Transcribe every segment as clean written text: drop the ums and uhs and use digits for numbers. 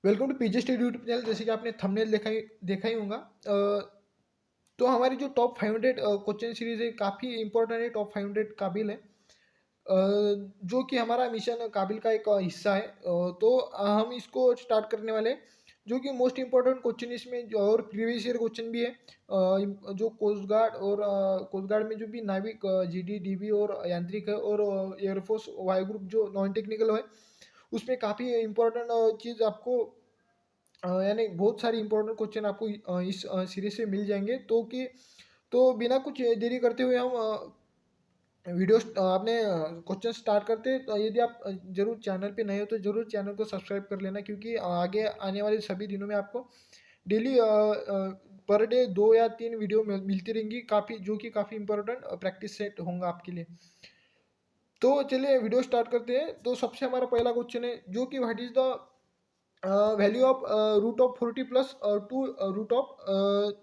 Welcome to PJ study YouTube channel. जैसे कि आपने थंबनेल देखा ही होगा। तो हमारी जो टॉप 500 क्वेश्चन सीरीज है, काफ़ी इंपॉर्टेंट है। टॉप 500 काबिल है, जो कि हमारा मिशन काबिल का एक हिस्सा है। तो हम इसको स्टार्ट करने वाले हैं, जो कि मोस्ट इंपॉर्टेंट क्वेश्चन इसमें और प्रीवियस ईयर क्वेश्चन भी है। जो कोस्ट गार्ड और कोस्ट गार्ड में जो भी नाविक, जीडी डीबी और यांत्रिक है, और एयरफोर्स वायु ग्रुप जो नॉन टेक्निकल है, उसमें काफ़ी इंपॉर्टेंट चीज़ आपको यानी बहुत सारी इंपॉर्टेंट क्वेश्चन आपको इस सीरीज से मिल जाएंगे। तो बिना कुछ देरी करते हुए हम वीडियो आपने क्वेश्चन स्टार्ट करते हैं। तो यदि आप जरूर चैनल पे नए हो तो जरूर चैनल को सब्सक्राइब कर लेना, क्योंकि आगे आने वाले सभी दिनों में आपको डेली पर डे 2 या 3 वीडियो मिलती रहेंगी, काफ़ी जो कि काफ़ी इंपॉर्टेंट प्रैक्टिस सेट होगा आपके लिए। तो चलिए वीडियो स्टार्ट करते हैं। तो सबसे हमारा पहला क्वेश्चन है, जो कि what is the value of root of 40 plus two root of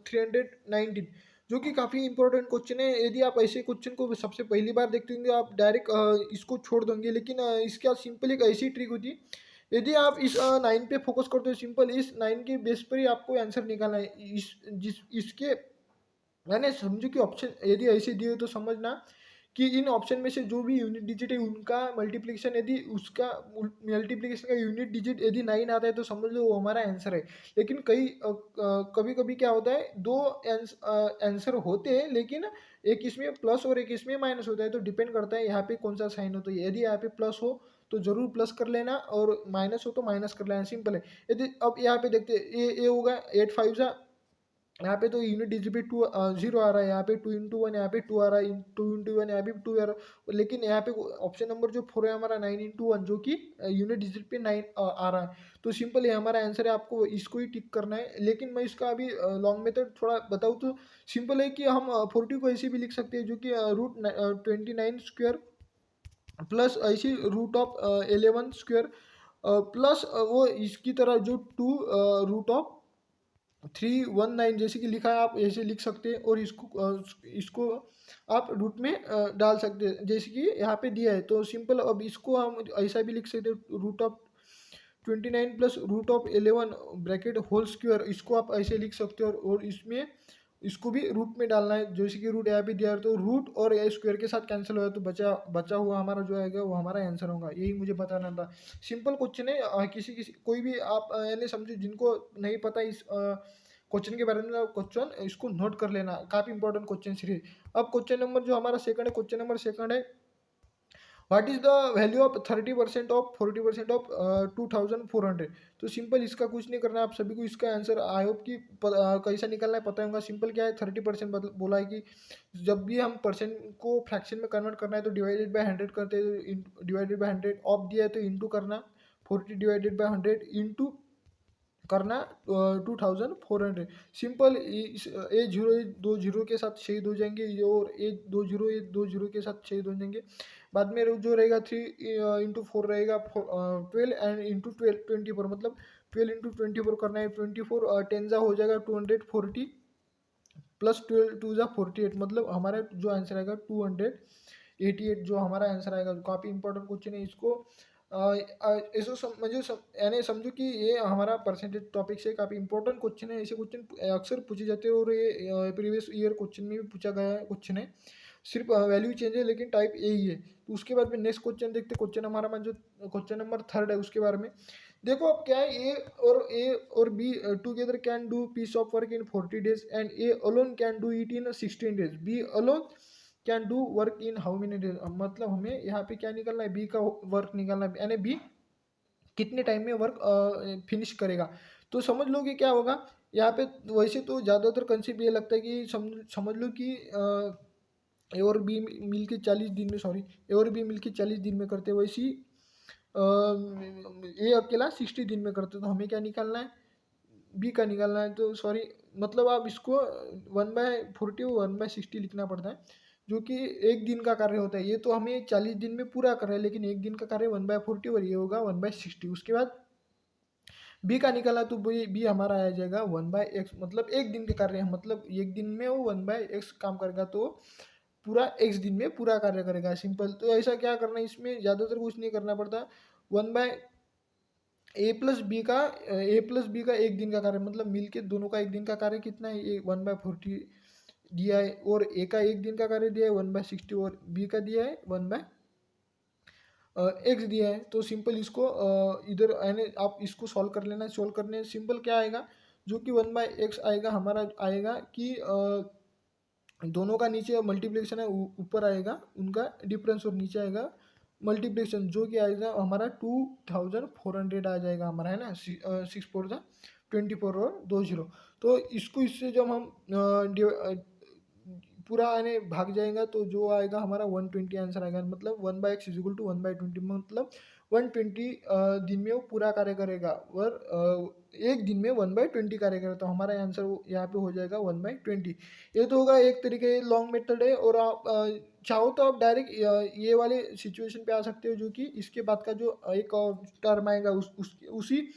319, जो कि काफ़ी इंपॉर्टेंट क्वेश्चन है। यदि आप ऐसे क्वेश्चन को सबसे पहली बार देखते होंगे, आप डायरेक्ट इसको छोड़ देंगे, लेकिन इसका सिंपल एक ऐसी ट्रिक होती है। यदि आप इस 9 पे फोकस करते हो, सिंपल इस 9 के बेस पर ही आपको आंसर निकालना है। इसके मैंने समझो कि ऑप्शन यदि ऐसे दिए हो तो समझना कि इन ऑप्शन में से जो भी यूनिट डिजिट है, उनका मल्टीप्लिकेशन, यदि उसका मल्टीप्लिकेशन का यूनिट डिजिट यदि 9 आता है तो समझ लो वो हमारा आंसर है। लेकिन कभी कभी क्या होता है, दो आंसर होते हैं, लेकिन एक इसमें प्लस और एक इसमें माइनस होता है। तो डिपेंड करता है यहाँ पे कौन सा साइन हो। तो यदि यहाँ पे प्लस हो तो जरूर प्लस कर लेना, और माइनस हो तो माइनस कर लेना, सिंपल है। यदि अब यहाँ पे देखते हैं, ये होगा 8 5 जा, यहाँ पे तो यूनिट डिजिट भी 0 आ रहा है, यहाँ पे 2 into 1, यहाँ पे 2 आ रहा है, 2 into 1 यहाँ पे 2 आ रहा है। लेकिन यहाँ पे ऑप्शन नंबर जो 4 है हमारा 9 into 1, जो कि यूनिट डिजिट पे 9 आ रहा है। तो सिंपल ये हमारा आंसर है, आपको इसको ही टिक करना है। लेकिन मैं इसका अभी लॉन्ग मेथड थोड़ा बताऊँ तो सिंपल है कि हम 40 को ऐसे भी लिख सकते हैं, जो कि रूट 29 स्क्वायर प्लस ऐसी रूट ऑफ 11 स्क्वायर प्लस वो इसकी तरह जो 2 रूट ऑफ 319 जैसे कि लिखा है, आप ऐसे लिख सकते हैं। और इसको आप रूट में डाल सकते हैं, जैसे कि यहाँ पे दिया है। तो सिंपल अब इसको हम ऐसा भी लिख सकते हैं, root of 29 plus root of 11 bracket whole square, इसको आप ऐसे लिख सकते हो। और इसमें इसको भी रूट में डालना है, जैसे कि रूट यहाँ पे दिया है, तो रूट और ए स्क्वायर के साथ कैंसिल होगा, तो बचा बचा हुआ हमारा जो आएगा वो हमारा आंसर होगा। यही मुझे बताना था। सिंपल क्वेश्चन है। किसी किसी कोई भी आप यानी समझो, जिनको नहीं पता इस क्वेश्चन के बारे में, क्वेश्चन इसको नोट कर लेना, काफ़ी इंपॉर्टेंट क्वेश्चन सीरीज। अब क्वेश्चन नंबर जो हमारा सेकंड है, क्वेश्चन नंबर सेकंड है, what is the value of 30% of 40% of 2400। तो सिंपल इसका कुछ नहीं करना है, आप सभी को इसका आंसर आई होप कि कैसा निकलना है पता होगा। सिंपल क्या है, 30% बोला है कि जब भी हम परसेंट को फ्रैक्शन में कन्वर्ट करना है तो डिवाइडेड बाय 100 करते हैं, डिवाइडेड बाय 100 ऑफ दिया है तो इंटू करना, 40 डिवाइडेड बाय 100 इंटू करना 2400। सिंपल ए जीरो, ये 2 जीरो के साथ शहीद हो जाएंगे, ये और ये 2 जीरो के साथ शहीद हो जाएंगे। बाद में जो रहेगा 3 into 4 रहेगा 12, एंड इंटू 24, मतलब 12 into 24 करना है। 24 10 हो जाएगा 240 प्लस 12 2 48, मतलब हमारा जो आंसर आएगा 288, जो हमारा आंसर आएगा। काफ़ी इंपॉर्टेंट क्वेश्चन है। इसको ऐसा समझो, यानी समझो कि ये हमारा परसेंटेज टॉपिक से काफ़ी इंपॉर्टेंट क्वेश्चन है। ऐसे क्वेश्चन अक्सर पूछे जाते हैं, और ये प्रीवियस ईयर क्वेश्चन में भी पूछा गया क्वेश्चन है। सिर्फ वैल्यू चेंज है, लेकिन टाइप यही है। तो उसके बाद में नेक्स्ट क्वेश्चन देखते, क्वेश्चन हमारा में जो क्वेश्चन नंबर थर्ड है उसके बारे में देखो। अब क्या है, ए और B together can do piece of work in 40 days, and A alone can do it in 16 days, B alone can do work in how many days. मतलब हमें यहाँ पे क्या निकलना है, बी का वर्क निकालना है, यानी बी कितने टाइम में वर्क फिनिश करेगा। तो समझ लो कि क्या होगा यहाँ पे। वैसे तो ज़्यादातर कंसेप्ट ये लगता है कि समझ लो कि ए और बी मिल के 40 दिन में, सॉरी, ए और बी मिल के 40 दिन में करते, वैसे ही ए अकेला 60 दिन में करते। तो हमें क्या निकालना है, बी का निकालना है। तो सॉरी, मतलब आप इसको 1/40 और 1/60 लिखना पड़ता है, जो कि एक दिन का कार्य होता है। ये तो हमें 40 दिन में पूरा कर रहे हैं, लेकिन एक दिन का कार्य 1/40 और ये होगा 1/60। उसके बाद बी का निकाला तो बी हमारा आ जाएगा 1/x, मतलब एक दिन के कार्य है, मतलब एक दिन में वो 1/x काम करेगा, तो पूरा एक्स दिन में पूरा कार्य करेगा। सिंपल। तो ऐसा क्या करना है, इसमें ज़्यादातर कुछ नहीं करना पड़ता। 1/x ए प्लस बी का एक दिन का कार्य, मतलब मिल के दोनों का एक दिन का कार्य कितना है, ये 1/40 दिया है, और ए का एक दिन का कार्य दिया है 1/60, और बी का दिया है 1/x दिया है। तो सिंपल इसको इधर यानी आप इसको सॉल्व कर लेना। सॉल्व करने सिंपल क्या आएगा, जो कि 1/x आएगा हमारा, आएगा कि दोनों का नीचे मल्टीप्लिकेशन है, ऊपर आएगा उनका डिफरेंस, और नीचे आएगा मल्टीप्लिकेशन, जो कि आएगा हमारा 2400 आ जाएगा हमारा, है ना। 6 4 24 और 2 0। तो इसको इससे जब हम पूरा यानी भाग जाएगा, तो जो आएगा हमारा 120 आंसर आएगा। मतलब 1/x इज इक्वल टू 1/20, मतलब 120 दिन में वो पूरा कार्य करेगा, और एक दिन में 1/20 कार्य करेगा। तो हमारा आंसर यहाँ पे हो जाएगा 1/20। ये तो होगा एक तरीके लॉन्ग मेथड है। और आप चाहो तो आप डायरेक्ट ये वाले सिचुएशन पे आ सकते हो, जो कि इसके बाद का जो एक और टर्म आएगा उसी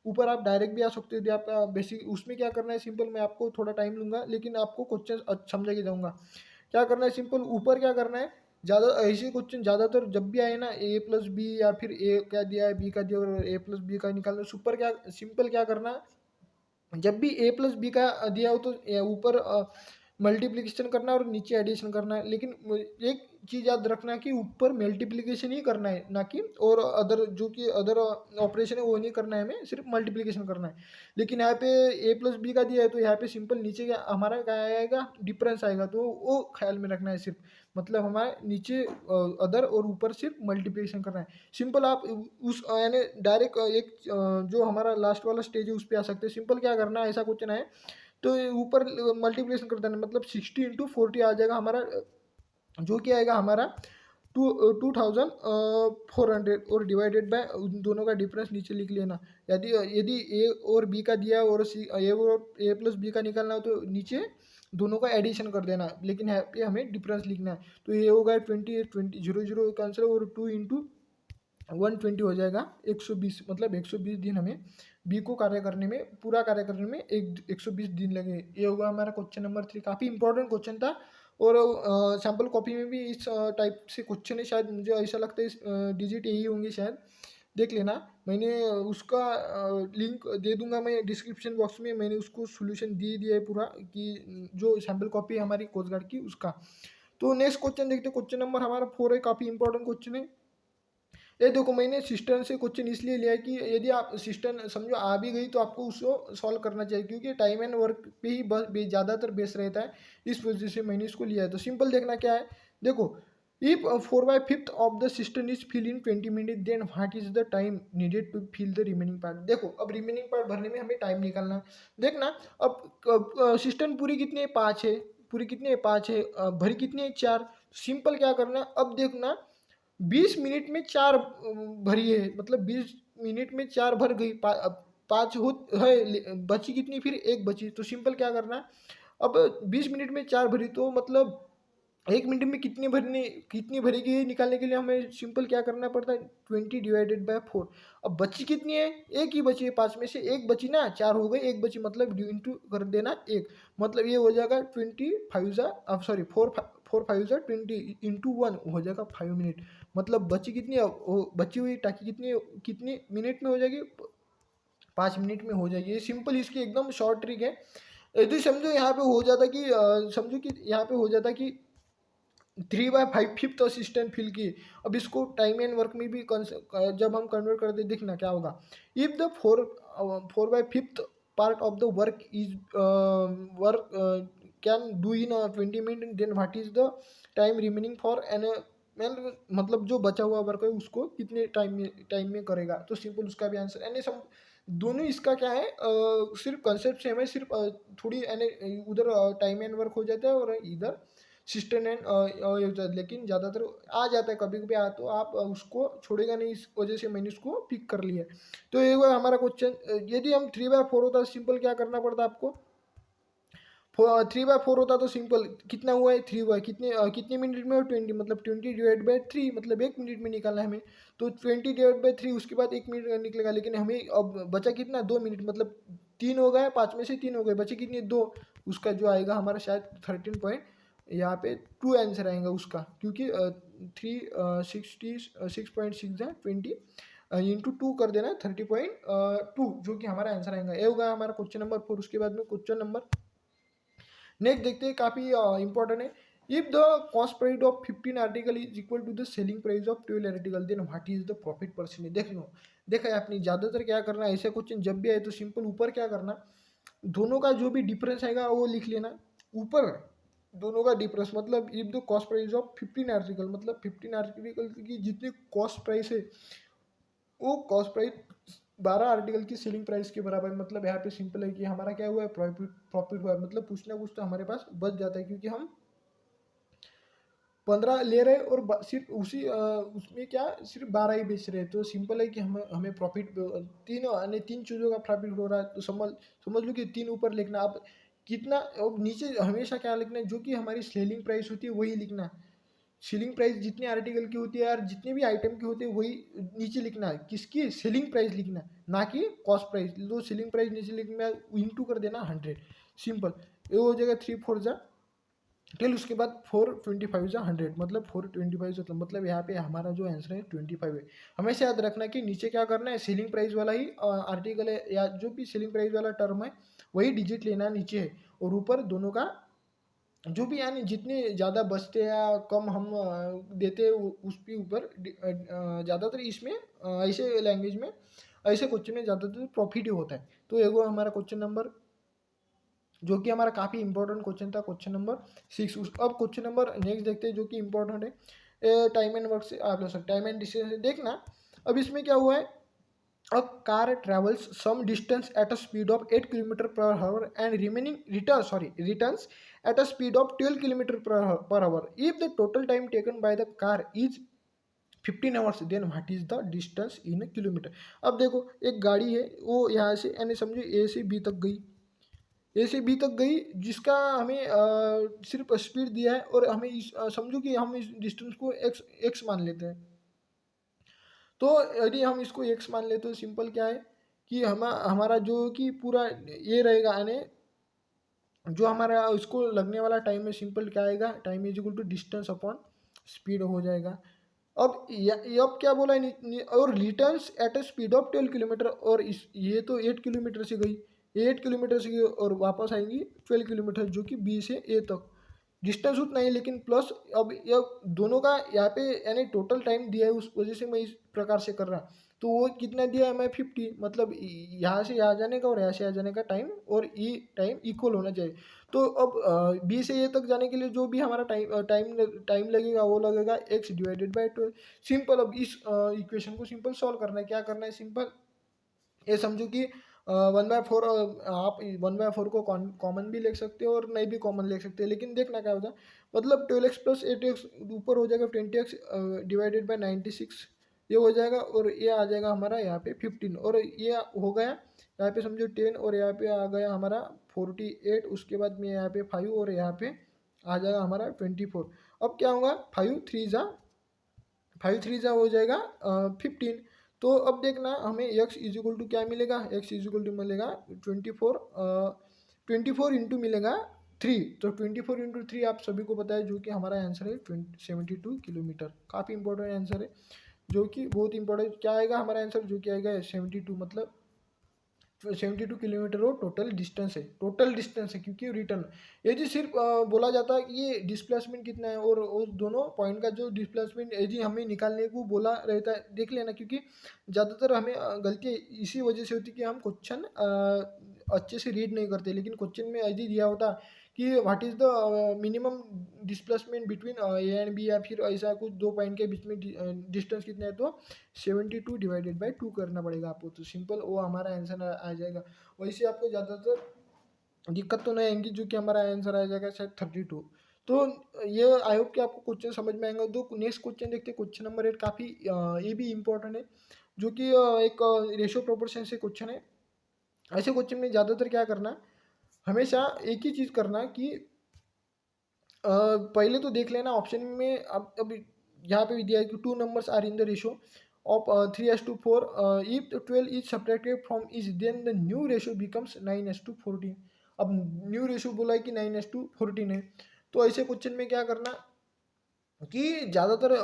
ऊपर आप डायरेक्ट भी आ सकते हो। यदि आपका बेसिक उसमें क्या करना है, सिंपल मैं आपको थोड़ा टाइम लूँगा, लेकिन आपको क्वेश्चन समझा के जाऊँगा। क्या करना है, सिंपल ऊपर क्या करना है, ज़्यादा ऐसे क्वेश्चन ज़्यादातर जब भी आए ना, a+b या फिर ए क्या दिया है, बी का दिया और a+b का निकालना, ऊपर क्या सिंपल क्या करना है, जब भी a+b का दिया हो तो ऊपर मल्टीप्लिकेशन करना है और नीचे एडिशन करना है। लेकिन एक चीज़ याद रखना है कि ऊपर मल्टीप्लिकेशन ही करना है, ना कि और अदर जो कि अदर ऑपरेशन है वो नहीं करना है, हमें सिर्फ मल्टीप्लिकेशन करना है। लेकिन यहाँ पे a+b का दिया है, तो यहाँ पे सिंपल नीचे क्या हमारा क्या आएगा, डिफरेंस आएगा, तो वो ख्याल में रखना है सिर्फ। मतलब हमारे नीचे अदर और ऊपर सिर्फ मल्टीप्लिकेशन करना है। सिंपल आप उस यानी डायरेक्ट एक जो हमारा लास्ट वाला स्टेज है उस पर आ सकते हैं। सिंपल क्या करना है, ऐसा क्वेश्चन है तो ऊपर मल्टीप्लिकेशन कर देना, मतलब 60 × 40 आ जाएगा हमारा, जो कि आएगा हमारा 2400, और डिवाइडेड बाय उन दोनों का डिफरेंस नीचे लिख लेना। यदि यदि ए और बी का दिया और सी a+b का निकालना हो, तो नीचे दोनों का एडिशन कर देना, लेकिन यहाँ पे हमें डिफरेंस लिखना है। तो ये होगा 20 का आंसर, और 2 × 120 हो जाएगा 120, मतलब 120 दिन हमें बी को कार्य करने में, पूरा कार्य करने में 120 दिन लगे। ये होगा हमारा क्वेश्चन नंबर 3। काफ़ी इंपॉर्टेंट क्वेश्चन था, और सैम्पल कॉपी में भी इस टाइप से क्वेश्चन है, शायद मुझे ऐसा लगता है डिजिट यही होंगे शायद। देख लेना, मैंने उसका लिंक दे दूंगा मैं डिस्क्रिप्शन बॉक्स में। मैंने उसको सोल्यूशन दे दिया है पूरा, कि जो सैम्पल कॉपी है हमारी कोस्ट गार्ड की उसका। तो नेक्स्ट क्वेश्चन देखते हैं, क्वेश्चन नंबर हमारा 4 है, काफ़ी इंपॉर्टेंट क्वेश्चन है। ये देखो, मैंने सिस्टम से क्वेश्चन इसलिए लिया है कि यदि आप सिस्टम समझो आ भी गई, तो आपको उसको सॉल्व करना चाहिए, क्योंकि टाइम एंड वर्क पे ही ज़्यादातर बेस रहता है। इस वजह से मैंने इसको लिया है। तो सिंपल देखना क्या है, देखो, if 4/5 of the system is fill in 20 minute, then what is the time needed to fill the remaining part. देखो, अब रिमेनिंग पार्ट भरने में हमें टाइम निकालना है। देखना, अब सिस्टम पूरी कितनी है, 5 है, पूरी कितनी है, 5 है, भरी कितनी है, 4। सिंपल क्या करना है, अब देखना 20 मिनट में 4 भरी है, मतलब 20 मिनट में 4 भर गई, 5 हो है, बची कितनी, फिर एक बची। तो सिंपल क्या करना है, अब 20 मिनट में 4 भरी, तो मतलब 1 मिनट में कितनी भरेगी, ये निकालने के लिए हमें सिंपल क्या करना पड़ता है, 20/4। अब बची कितनी है, एक ही बची है, 5 में से एक बची ना, 4 हो गई, एक बची, मतलब इंटू कर देना एक, मतलब ये हो जाएगा 4 5 20 इंटू 1 हो जाएगा 5 मिनट। मतलब बची कितनी है, बची हुई टाकी कितनी मिनट में हो जाएगी, 5 मिनट में हो जाएगी। ये सिंपल इसकी एकदम शॉर्ट ट्रिक है। यदि समझो यहाँ पे हो जाता कि समझो कि यहाँ पे हो जाता कि 3/5 असिस्टेंट फिल की। अब इसको टाइम एंड वर्क में भी जब हम कन्वर्ट करते देखना क्या होगा, if the 4/5 part of the work is work can do in 20 minute, then what is the time remaining for an, मतलब जो बचा हुआ वर्क है उसको कितने टाइम में करेगा। तो सिंपल उसका भी आंसर यानी सब दोनों इसका क्या है, सिर्फ कंसेप्ट सेम है, सिर्फ थोड़ी यानी उधर टाइम एंड वर्क हो जाता है और इधर सिस्टम एंड, लेकिन ज़्यादातर आ जाता है, कभी कभी आ, तो आप उसको छोड़ेगा नहीं, इस वजह से मैंने उसको पिक कर लिया। तो ये हुआ हमारा क्वेश्चन। यदि हम 3/4 होता, सिंपल क्या करना पड़ता आपको, 3/4 होता तो सिंपल कितना हुआ है, 3 हुआ है, कितने मिनट में, और 20, मतलब 20/3, मतलब 1 मिनट में निकालना है हमें। तो 20/3, उसके बाद 1 मिनट निकलेगा, लेकिन हमें अब बचा कितना, 2 मिनट, मतलब 3 हो गए, 5 में से 3 हो गए, बचे कितने, 2। उसका जो आएगा हमारा शायद 13 पॉइंट, यहाँ पे 2 आंसर आएगा उसका, क्योंकि 3 60 6.6 है 20, इंटू 2 कर देना 30.2, जो कि हमारा आंसर आएगा। ये होगा हमारा क्वेश्चन नंबर 4। उसके बाद में क्वेश्चन नंबर नेक्स्ट देखते हैं, काफ़ी इंपॉर्टेंट है। If the cost price of 15 article is equal to the selling price of 12 article, then what is the profit percentage. देख लो, देखा है आपने ज़्यादातर क्या करना है, ऐसे क्वेश्चन जब भी आए तो सिंपल ऊपर क्या करना, दोनों का जो भी डिफरेंस आएगा वो लिख लेना ऊपर। दोनों का डिफरेंस मतलब if the cost price of 15 article, मतलब 15 आर्टिकल की जितनी कॉस्ट प्राइस है वो कॉस्ट प्राइस 12 आर्टिकल की सेलिंग प्राइस के बराबर है। मतलब यहाँ पे सिंपल है कि हमारा क्या हुआ है, प्रॉफिट प्रॉफिट हुआ है। मतलब कुछ ना कुछ तो हमारे पास बच जाता है, क्योंकि हम 15 ले रहे और सिर्फ उसी उसमें क्या सिर्फ 12 ही बेच रहे हैं। तो सिंपल है कि हमें हमें प्रॉफिट तीन यानी तीन चीज़ों का प्रॉफिट हो रहा है। तो समझ समझ लो कि 3 ऊपर लिखना। अब कितना, अब नीचे हमेशा क्या लिखना है, जो कि हमारी सेलिंग प्राइस होती है वही लिखना। सेलिंग प्राइस जितनी आर्टिकल की होती है यार, जितने भी आइटम की होती है वही नीचे लिखना है। किसकी सेलिंग प्राइस लिखना, ना कि कॉस्ट प्राइस। तो सेलिंग प्राइस नीचे लिखना, इंटू कर देना 100, सिंपल। ये हो जाएगा 3 4 जा टेल, उसके बाद 425 जा 100, मतलब 425 मतलब यहाँ पे हमारा जो आंसर है 25 है। हमेशा याद रखना कि नीचे क्या करना है, सेलिंग प्राइस वाला ही आर्टिकल है या जो भी सेलिंग प्राइस वाला टर्म है वही डिजिट लेना नीचे है, और ऊपर दोनों का जो भी यानी जितने ज़्यादा बचते हैं या कम हम देते हैं उस पे ऊपर ज़्यादातर इसमें ऐसे लैंग्वेज में ऐसे क्वेश्चन में ज़्यादातर प्रॉफिट ही होता है। तो एगो हमारा क्वेश्चन नंबर जो कि हमारा काफ़ी इंपॉर्टेंट क्वेश्चन था, क्वेश्चन नंबर 6। अब क्वेश्चन नंबर नेक्स्ट देखते हैं जो कि इंपॉर्टेंट है। टाइम एंड वर्क से आप लोग सब टाइम एंड डिस्टेंस से देखना। अब इसमें क्या हुआ है, a car travels some distance at a speed of 8 km per hour and returns at a speed of 12 km per hour. If the total time taken by the car is 15 hours, then what is the distance in a kilometer? अब देखो, एक गाड़ी है वो यहाँ से यानी समझो ए से बी तक गई, ए से बी तक गई, जिसका हमें सिर्फ स्पीड दिया है, और हमें समझो कि हम इस डिस्टेंस को एक्स एक्स मान लेते हैं। तो यदि हम इसको एक्स मान ले तो सिंपल क्या है कि हमारा जो कि पूरा ये रहेगा, यानी जो हमारा उसको लगने वाला टाइम है, सिंपल क्या आएगा, time is equal to distance upon speed हो जाएगा। अब अब क्या बोला है, और returns at a speed of 12 kilometre, और इस ये तो 8 किलोमीटर से गई, 8 किलोमीटर से गई और वापस आएंगी 12 किलोमीटर, जो कि बी से ए तक डिस्टेंस उतना ही, लेकिन प्लस अब ये दोनों का यहाँ पे यानी टोटल टाइम दिया है, उस वजह से मैं इस प्रकार से कर रहा। तो वो कितना दिया है हमें 50, मतलब यहाँ से यहाँ जाने का और यहाँ से यहाँ जाने का टाइम और ई टाइम इक्वल होना चाहिए। तो अब बी से ए तक जाने के लिए जो भी हमारा टाइम टाइम टाइम लगेगा वो लगेगा एक्स डिवाइडेड बाई 12, सिंपल। अब इस इक्वेशन को सिंपल सॉल्व करना है। क्या करना है, सिंपल ये समझो कि 1/4, आप 1/4 को कॉमन भी ले सकते हो और नहीं भी कॉमन ले सकते हैं, लेकिन देखना क्या होता है, मतलब 12x प्लस 8x ऊपर हो जाएगा 20x डिवाइडेड बाई 96, ये हो जाएगा, और ये आ जाएगा हमारा यहाँ पे 15, और ये हो गया यहाँ पे समझो 10, और यहाँ पे आ गया हमारा 48, उसके बाद में यहाँ पे 5, और यहाँ पे आ जाएगा हमारा 24। अब क्या होगा, 5 3 जा हो जाएगा 15। तो अब देखना हमें x इज इक्वल टू क्या मिलेगा, x इज इक्वल टू मिलेगा 24, 24 इंटू मिलेगा 3, तो 24 × 3 आप सभी को पता है, जो कि हमारा आंसर है 72 किलोमीटर। काफ़ी इंपॉर्टेंट आंसर है, जो कि बहुत इंपॉर्टेंट। क्या आएगा हमारा आंसर, जो कि आएगा 72, मतलब 72 किलोमीटर वो टोटल डिस्टेंस है, क्योंकि रिटर्न यदि सिर्फ बोला जाता है कि ये डिस्प्लेसमेंट कितना है, और उस दोनों पॉइंट का जो डिस्प्लेसमेंट यदि हमें निकालने को बोला रहता है, देख लेना, क्योंकि ज़्यादातर हमें गलती इसी वजह से होती है कि हम क्वेश्चन अच्छे से रीड नहीं करते। लेकिन क्वेश्चन में यदि दिया होता कि what is the minimum displacement between A and B, या फिर ऐसा कुछ दो पॉइंट के बीच में डिस्टेंस कितना है, तो 72 डिवाइडेड बाई 2 करना पड़ेगा आपको, तो सिंपल वो हमारा आंसर आ जाएगा। वैसे आपको ज़्यादातर दिक्कत तो नहीं आएंगी, जो कि हमारा आंसर आ जाएगा शायद 32। तो ये आई होप कि आपको क्वेश्चन समझ में आएंगे। दो नेक्स्ट क्वेश्चन देखते हैं, क्वेश्चन नंबर 8 काफ़ी ये भी इंपॉर्टेंट है, जो कि एक रेशो प्रोपोर्शन से क्वेश्चन है। ऐसे क्वेश्चन में ज़्यादातर क्या करना, हमेशा एक ही चीज़ करना कि पहले तो देख लेना ऑप्शन में। अब यहाँ पे भी दिया है कि 2 numbers are in the ratio of 3:4, if 12 is subtracted from is, then the new ratio becomes 9:14। अब न्यू रेशो बोला है कि 9:14 है, तो ऐसे क्वेश्चन में क्या करना, कि ज़्यादातर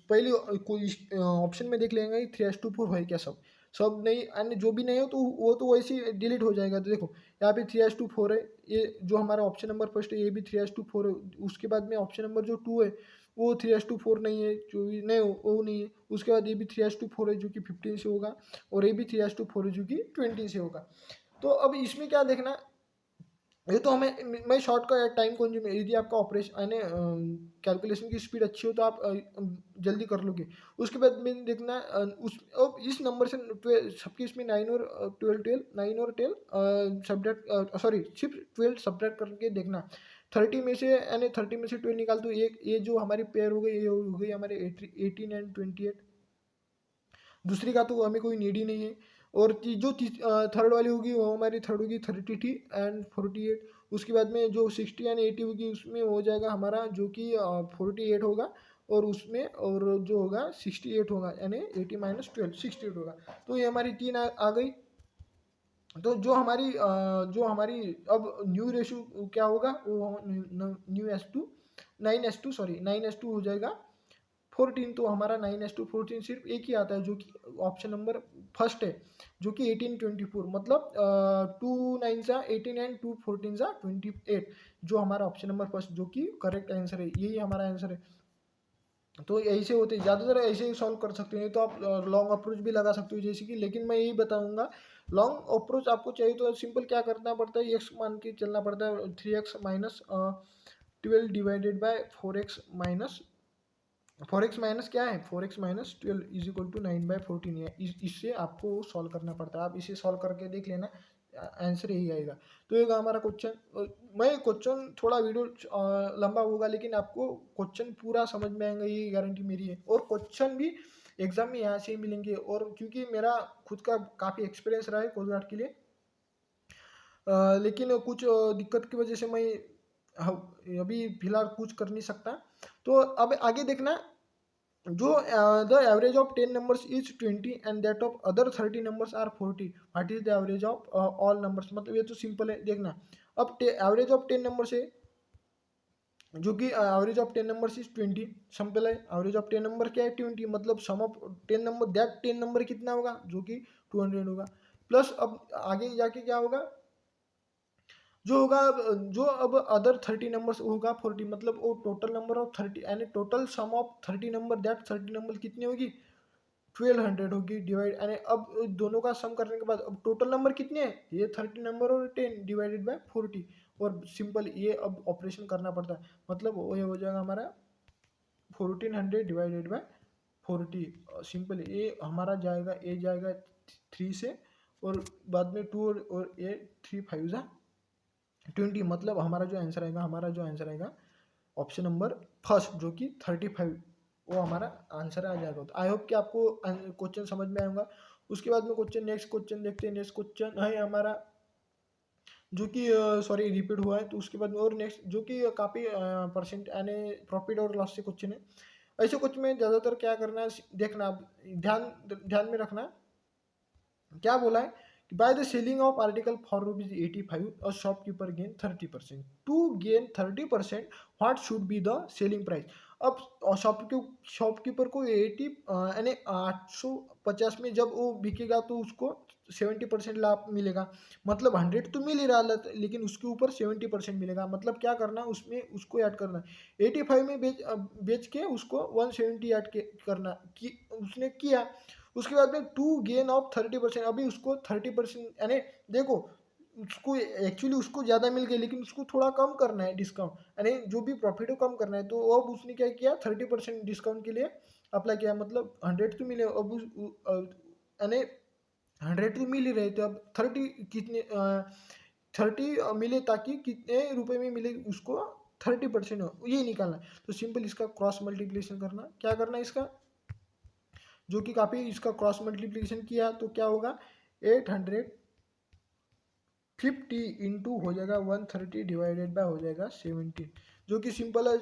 पहले कोई ऑप्शन में देख लेंगे कि 3:4 है क्या, सब सब नहीं, एंड जो भी नहीं हो तो वो तो वैसे ही डिलीट हो जाएगा। तो देखो यहाँ पे 3:4 है, ये जो हमारा ऑप्शन नंबर फर्स्ट है ये भी 3:4 है। उसके बाद में ऑप्शन नंबर जो 2 है वो 3:4 नहीं है, जो भी नहीं वो नहीं है। उसके बाद ये भी 3:4 है जो कि 15 से होगा, और ये भी 3:4 है जो कि 20 से होगा। तो अब इसमें क्या देखना, ये तो हमें, मैं शॉर्ट का टाइम कंज्यूम, यदि आपका ऑपरेशन यानी कैलकुलेशन की स्पीड अच्छी हो तो आप जल्दी कर लोगे। उसके बाद में देखना उस अब इस नंबर से सबके इसमें 9 और 12 9 और 12 सब्ट्रैक्ट, सॉरी सिर्फ 12 सब्ट्रैक्ट करके देखना। 30 में से यानी 30 में से 12 निकाल तो एक ये जो हमारी पेयर हो गई, ये हो गई हमारे 18 एंड 28। दूसरी का तो हमें कोई नीड ही नहीं है। और जो थर्ड वाली होगी वो हमारी थर्ड होगी 33 एंड 48। उसके बाद में जो 60 एंड 80 होगी उसमें हो जाएगा हमारा जो कि 48 होगा, और उसमें और जो होगा 68 होगा, यानी 80 - 12 68 होगा। तो ये हमारी तीन आ गई। तो जो हमारी अब न्यू रेशो क्या होगा, वो न्यू 9:2, सॉरी 9:2 हो जाएगा 14। तो हमारा 9:14 सिर्फ एक ही आता है जो कि ऑप्शन नंबर फर्स्ट है, जो कि 18:24, मतलब 2 9 सा 18 एंड 2 14 सा 28, जो हमारा ऑप्शन नंबर फर्स्ट जो कि करेक्ट आंसर है, यही हमारा आंसर है। तो ऐसे होते ज़्यादातर ऐसे ही सॉल्व कर सकते हैं। तो आप लॉन्ग अप्रोच भी लगा सकते हो जैसे कि, लेकिन मैं यही बताऊंगा लॉन्ग अप्रोच आपको चाहिए तो सिंपल क्या करना पड़ता है, एक्स मान के चलना पड़ता है, 3x minus 12 divided by 4x minus 4x minus क्या है, 4x minus 12 is equal to 9/14 है। इससे आपको सॉल्व करना पड़ता है। आप इसे सॉल्व करके देख लेना, आंसर यही आएगा। तो ये हमारा क्वेश्चन, मैं क्वेश्चन थोड़ा वीडियो लंबा होगा लेकिन आपको क्वेश्चन पूरा समझ में आएगा, ये गारंटी मेरी है। और क्वेश्चन भी एग्जाम में यहाँ से ही मिलेंगे, और क्योंकि मेरा खुद का काफ़ी एक्सपीरियंस रहा है कोस्ट गार्ड के लिए, लेकिन कुछ दिक्कत की वजह से मैं अभी फिलहाल कुछ कर नहीं सकता। तो अब आगे देखना, जो the average of 10 numbers is 20 and that of other 30 numbers are 40, what is the average of all numbers. मतलब ये तो सिंपल है, देखना अब एवरेज ऑफ 10 नंबर से, जो कि average of 10 numbers is 20, simple है। एवरेज ऑफ 10 नंबर क्या है, 20, मतलब सम ऑफ 10 नंबर, दैट 10 नंबर कितना होगा, जो कि 200 होगा। प्लस अब आगे जाके क्या होगा, जो होगा जो अब अदर 30 नंबर्स होगा 40, मतलब वो टोटल नंबर ऑफ 30, यानी total sum of 30 number, that 30 number कितनी होगी, 1200 होगी डिवाइड, यानी अब दोनों का सम करने के बाद अब टोटल नंबर कितने हैं, ये 30 नंबर और 10 डिवाइडेड बाय 40। और सिंपल ये अब ऑपरेशन करना पड़ता है, मतलब वो ये हो जाएगा हमारा 1400 डिवाइडेड बाय 40। सिंपल ये हमारा जाएगा, ये जाएगा 3 से, और बाद में 2 और ये 3 5 जा 20, मतलब हमारा जो आंसर आएगा ऑप्शन नंबर फर्स्ट जो कि 35, वो हमारा आंसर आ जाएगा। तो आई होप कि आपको क्वेश्चन समझ में आएगा। उसके बाद में नेक्स्ट क्वेश्चन देखते हैं। नेक्स्ट क्वेश्चन है हमारा जो कि सॉरी रिपीट हुआ है, तो उसके बाद में और नेक्स्ट जो कि काफ़ी परसेंट यानी प्रॉफिट और लॉस से क्वेश्चन है। ऐसे क्वेश्चन में ज़्यादातर क्या करना है, देखना ध्यान ध्यान में रखना, क्या बोला है कि by the selling of article for ₹85 a shopkeeper gain 30%, to gain 30% what should be the selling price. अब शॉपकीपर को 80 यानी 850 में जब वो बिकेगा तो उसको 70% लाभ मिलेगा, मतलब 100 तो मिल ही रहा लेकिन उसके ऊपर 70% मिलेगा। मतलब क्या करना, उसमें उसको ऐड करना, 85 में बेच के उसको 170 ऐड करना कि उसने किया। उसके बाद में टू गेन ऑफ 30%, अभी उसको 30% यानी देखो उसको एक्चुअली उसको ज़्यादा मिल गई लेकिन उसको थोड़ा कम करना है डिस्काउंट, यानी जो भी प्रॉफिट है कम करना है। तो अब उसने क्या किया, 30% डिस्काउंट के लिए अप्लाई किया, मतलब 100 तो मिले, अब यानी 100 तो मिल ही रहे थे, अब 30 कितने 30 मिले ताकि कितने रुपए में मिले उसको 30% हो, ये निकालना। तो सिंपल इसका क्रॉस मल्टीप्लिकेशन करना, क्या करना है इसका, जो कि काफ़ी इसका क्रॉस मल्टीप्लिकेशन किया तो क्या होगा, 850 इंटू हो जाएगा 130 डिवाइडेड बाय हो जाएगा 17, जो कि सिंपल है,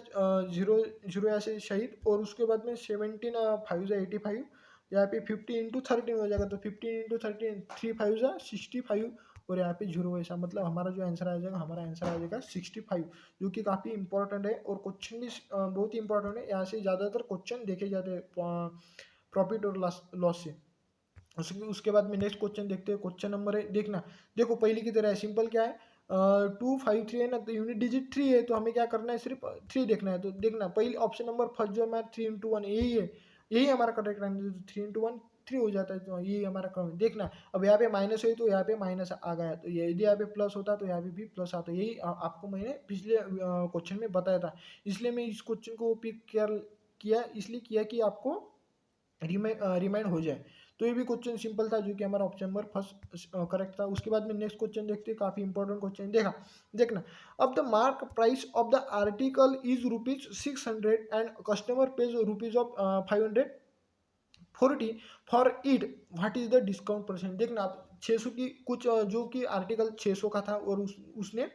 जीरो जीरो ऐसे शहीद, और उसके बाद में 17 5 जा 85, यहाँ पे 50 इंटू 13 हो जाएगा, तो 15 इंटू 13 3 5 जा 65, और यहाँ पे 0 ऐसा, मतलब हमारा जो आंसर आ जाएगा, हमारा आंसर आ जाएगा 65, जो कि काफ़ी इंपॉर्टेंट है और क्वेश्चन भी बहुत ही इंपॉर्टेंट है। यहाँ से ज़्यादातर क्वेश्चन देखे जाते हैं प्रॉफिट और लॉस से। उसके बाद में नेक्स्ट क्वेश्चन देखते हैं। क्वेश्चन नंबर है, देखना, देखो पहले की तरह है, सिंपल क्या है, 253 है ना, तो यूनिट डिजिट 3 है, तो हमें क्या करना है, सिर्फ 3 देखना है। तो देखना पहले ऑप्शन नंबर फर्स्ट जो हमारा 3 into 1 यही है, यही हमारा करेक्ट आंसर। 3 into 1 3 हो जाता है, तो यही हमारा क्रम है। देखना अब यहाँ पे माइनस है तो यहाँ पे माइनस आ गया, तो यदि यहाँ पे प्लस होता तो यहाँ पे भी प्लस आता। यही आपको मैंने पिछले क्वेश्चन में बताया था, इसलिए मैं इस क्वेश्चन को पिक किया, इसलिए किया कि आपको रिमाइंड हो जाए। तो ये भी क्वेश्चन सिंपल था, जो कि हमारा ऑप्शन नंबर फर्स्ट करेक्ट था। उसके बाद में नेक्स्ट क्वेश्चन देखते हैं, काफी इंपॉर्टेंट क्वेश्चन। देखना, अब the mark price of the article is ₹600 and customer page ₹540 for it, what is the discount percent. देखना आप 600 की कुछ जो कि आर्टिकल 600 का था और उसने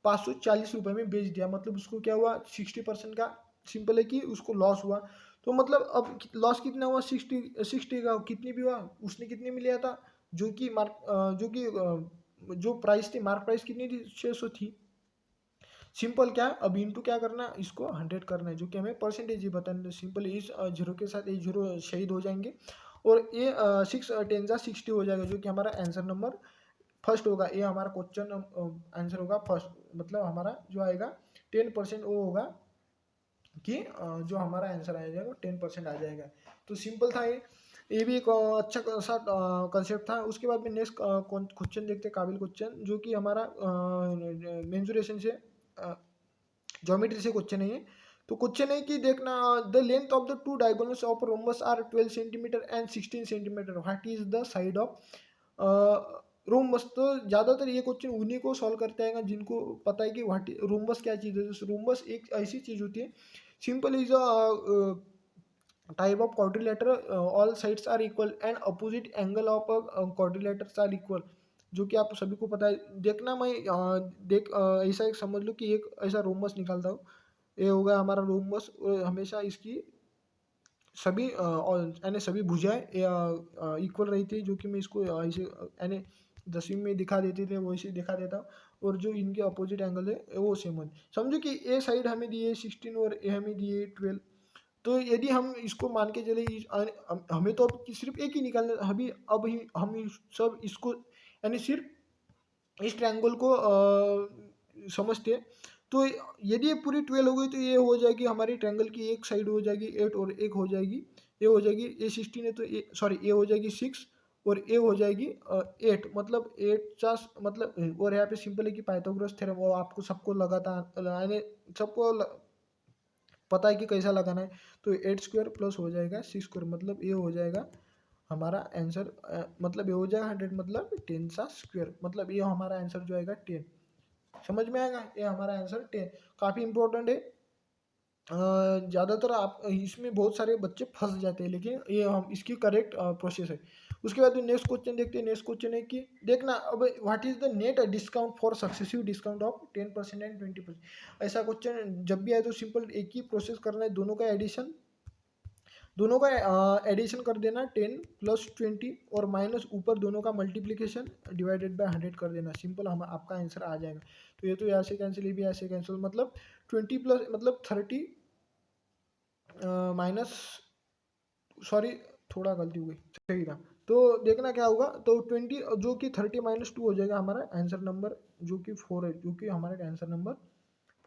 540 रुपये में बेच दिया, मतलब उसको क्या हुआ, 60% का, सिंपल है कि उसको लॉस हुआ। तो मतलब अब लॉस कितना हुआ, 60 का, कितनी भी हुआ, उसने कितने में लिया था, जो कि जो प्राइस थी, मार्क प्राइस कितनी थी, 600 थी। सिंपल क्या है, अब इंटू क्या करना है, इसको 100 करना है, जो कि हमें परसेंटेज ही बताना है। सिंपल इस जीरो के साथ ये जीरो शहीद हो जाएंगे और ये 6 10 60 हो जाएगा, जो कि हमारा आंसर नंबर फर्स्ट होगा। ये हमारा क्वेश्चन आंसर होगा फर्स्ट, मतलब हमारा जो आएगा 10% वो होगा कि जो हमारा आंसर आ जाएगा 10% आ जाएगा। तो सिंपल था ये भी एक अच्छा सा कंसेप्ट था। उसके बाद में नेक्स्ट क्वेश्चन देखते हैं, काबिल क्वेश्चन, जो कि हमारा मेंसुरेशन से ज्योमेट्री से क्वेश्चन है ये। तो क्वेश्चन है कि देखना, the length of the two diagonals of rhombus are 12 centimetre and 16 centimetre, what is the side of rhombus. तो ज़्यादातर ये क्वेश्चन उन्हीं को सॉल्व करते हैं जिनको पता है कि व्हाट रोम्बस क्या चीज़ है। रोम्बस एक ऐसी चीज़ होती है, simple is a type of quadrilateral, all sides are equal and opposite angle of quadrilaterals are equal, जो कि आप सभी को पता है। देखना मैं ऐसा एक समझ लो कि एक ऐसा रोम्बस निकालता हूँ, ये होगा हमारा रोम्बस, हमेशा इसकी सभी यानी सभी भुजाएं इक्वल रहती है, जो कि मैं इसको ऐसे यानी 10वीं में दिखा देते थे वैसे दिखा देता हूँ, और जो इनके अपोजिट एंगल है वो सेम है। समझो कि ए साइड हमें दी है 16 और ए हमें दी है 12। तो यदि हम इसको मान के चले, हमें तो अब सिर्फ एक ही निकालना अभी, हम सब इसको यानी सिर्फ इस ट्रायंगल को समझते हैं। तो यदि ये पूरी 12 हो गई तो ये हो जाएगी हमारी ट्रायंगल की एक साइड हो जाएगी 8 और एक हो जाएगी, ये हो जाएगी, ये 16 है तो ये सॉरी ये हो जाएगी 6 और ये हो जाएगी 8, मतलब 8 चार मतलब। और यहाँ पे सिंपल है कि पाइथागोरस थ्योरम वो आपको सबको लगाता यानी सबको पता है कि कैसा लगाना है। तो 8 स्क्वायर प्लस हो जाएगा 6 स्क्वायर, मतलब ये हो जाएगा हमारा आंसर, मतलब ये हो जाएगा 100, मतलब 10 सा स्क्वायर, मतलब ये हमारा आंसर जो आएगा 10। समझ में आएगा, ये हमारा आंसर 10। काफ़ी इंपॉर्टेंट है। ज़्यादातर आप इसमें बहुत सारे बच्चे फंस जाते हैं, लेकिन ये हम इसकी करेक्ट प्रोसेस है। उसके बाद नेक्स्ट क्वेश्चन देखते हैं। नेक्स्ट क्वेश्चन है कि देखना, अब what is the net discount for successive discount of 10% and 20%। ऐसा क्वेश्चन जब भी आए तो सिंपल एक ही प्रोसेस करना है, दोनों का एडिशन कर देना, 10 + 20 और माइनस ऊपर दोनों का मल्टीप्लीकेशन डिवाइडेड बाय 100 कर देना। सिंपल हम आपका आंसर आ जाएगा। तो ये तो यहाँ से कैंसिल, ये भी यहाँ से कैंसिल, मतलब 20 प्लस मतलब 30 माइनस, सॉरी थोड़ा गलती हो गई, सही था। तो देखना क्या होगा, तो 20 जो कि 30 - 2 हो जाएगा हमारा आंसर नंबर, जो कि 4 है, जो कि हमारा आंसर नंबर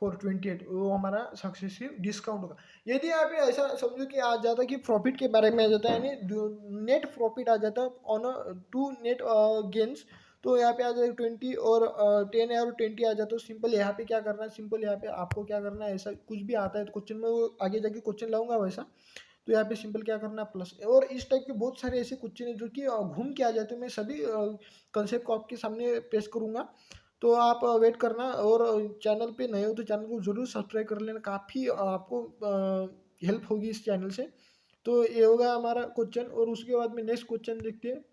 428 वो हमारा सक्सेसिव डिस्काउंट होगा। यदि आप ऐसा समझो कि आ जाता कि प्रॉफिट के बारे में आ जाता है, यानी नेट प्रॉफिट आ जाता ऑन टू नेट गेन्स, तो यहाँ पे आ जाए 20 और 10 है और 20 आ जाता। तो सिंपल यहाँ पे क्या करना है, सिंपल यहाँ पे आपको क्या करना है, ऐसा कुछ भी आता है तो क्वेश्चन में वो आगे जाके क्वेश्चन लाऊंगा वैसा। तो यहाँ पे सिंपल क्या करना प्लस, और इस टाइप के बहुत सारे ऐसे क्वेश्चन हैं जो कि घूम के आ जाते हैं। मैं सभी कंसेप्ट को आपके सामने पेश करूंगा, तो आप वेट करना। और चैनल पे नए हो तो चैनल को ज़रूर सब्सक्राइब कर लेना, काफ़ी आपको हेल्प होगी इस चैनल से। तो ये होगा हमारा क्वेश्चन। और उसके बाद में नेक्स्ट क्वेश्चन देखते हैं।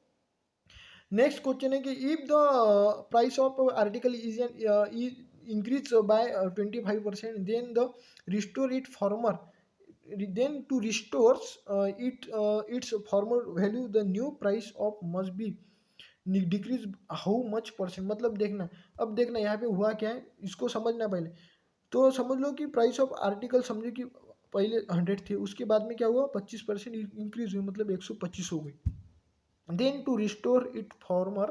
नेक्स्ट क्वेश्चन है कि if the price of article is increase by 25%, then the restore it former, then to restores its former value, the new price of must be decrease how much percent, मतलब देखना, अब देखना यहाँ पे हुआ क्या है इसको समझना पहले। तो समझ लो कि प्राइस ऑफ आर्टिकल समझो कि पहले 100 थे, उसके बाद में क्या हुआ 25% इंक्रीज हुई, मतलब 125 हो गई। Then to restore it former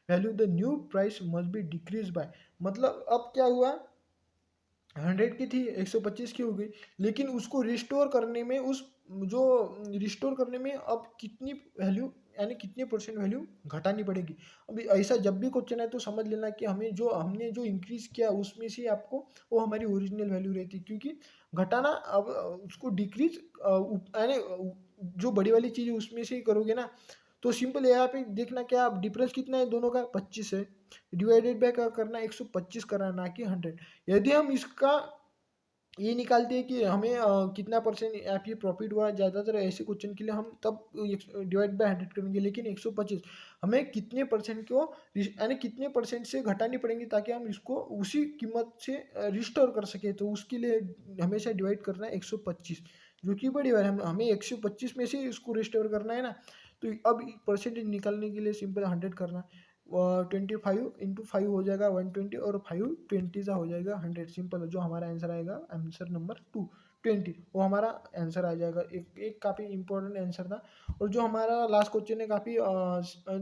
value the new price must be decrease by, मतलब अब क्या हुआ 100 की थी 125 की हो गई, लेकिन उसको रिस्टोर करने में उस जो रिस्टोर करने में अब कितनी वैल्यू यानी कितने परसेंट वैल्यू घटानी पड़ेगी। अभी ऐसा जब भी क्वेश्चन है तो समझ लेना कि हमने जो इंक्रीज किया उसमें से आपको वो हमारी ओरिजिनल वैल्यू रहती है, क्योंकि घटाना अब उसको डिक्रीज यानी जो बड़ी वाली चीज़ है उसमें से ही करोगे ना। तो सिंपल यहाँ पे देखना क्या डिफरेंस कितना है दोनों का 25 है, डिवाइडेड बाय क्या करना 125 करना ना कि 100। यदि हम इसका ये निकालते हैं कि हमें कितना परसेंट आप ये प्रॉफिट हुआ, ज़्यादातर ऐसे क्वेश्चन के लिए हम तब डिवाइड बाय 100 करेंगे, लेकिन 125 हमें कितने परसेंट को यानी कितने परसेंट से घटानी पड़ेंगी ताकि हम इसको उसी कीमत से रिस्टोर कर सके, तो उसके लिए हमेशा डिवाइड करना है 125, जो कि बड़ी बात है, हमें 125 में से इसको रिस्टोर करना है ना। तो अब परसेंटेज निकालने के लिए सिंपल 100 करना, 25 × 5 हो जाएगा 120, और 5 20 सा हो जाएगा 100, सिंपल। जो हमारा आंसर आएगा आंसर नंबर 2 20, वो हमारा आंसर आ जाएगा। एक एक काफ़ी इंपॉर्टेंट आंसर था। और जो हमारा लास्ट क्वेश्चन है काफ़ी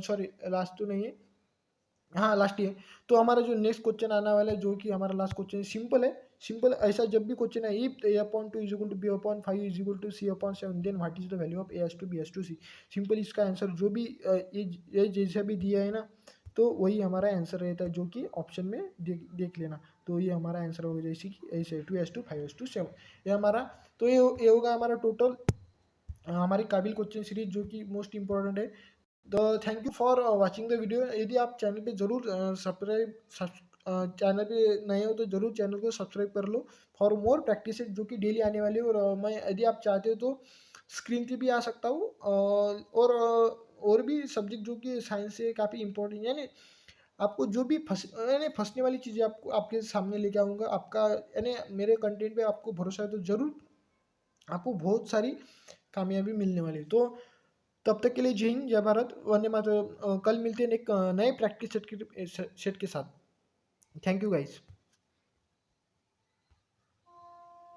सॉरी लास्ट तो नहीं है, हाँ लास्ट ही है। तो हमारा जो नेक्स्ट क्वेश्चन आने वाला है जो कि हमारा लास्ट क्वेश्चन सिंपल है। सिंपल ऐसा जब भी क्वेश्चन है, if a/2 is equal to b/5 is equal to c/7 then what is the value of a/b/c। Simple इसका आंसर जो भी ये जैसा भी दिया है ना, तो वही हमारा आंसर रहता है, जो कि ऑप्शन में देख लेना। तो ये हमारा आंसर होगा जैसे कि ऐसे 2:5:7 ये हमारा। तो ये होगा हमारा टोटल हमारी काबिल क्वेश्चन सीरीज जो कि मोस्ट इंपॉर्टेंट है। तो thank you for watching the video. यदि आप चैनल पे जरूर चैनल पे नए हो तो जरूर चैनल को सब्सक्राइब कर लो फॉर मोर प्रैक्टिस जो कि डेली आने वाली है। और मैं यदि आप चाहते हो तो स्क्रीन पे भी आ सकता हूँ, और भी सब्जेक्ट जो कि साइंस से काफ़ी इंपॉर्टेंट, यानी आपको जो भी यानी फंसने वाली चीज़ें आपको आपके सामने लेके आऊँगा। आपका यानी मेरे कंटेंट पे आपको भरोसा है तो ज़रूर आपको बहुत सारी कामयाबी मिलने वाली है। तो तब तक के लिए जय हिंद जय भारत वंदे मातरम। कल मिलते हैं एक नए प्रैक्टिस सेट के साथ। Thank you guys.